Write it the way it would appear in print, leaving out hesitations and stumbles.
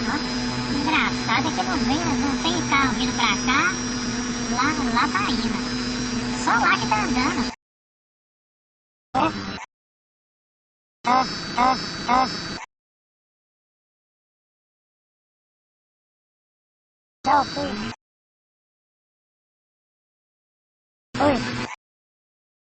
Ó, engraçado é que não tem carro vindo pra cá, lá tá indo. Só lá que tá andando. Já fui.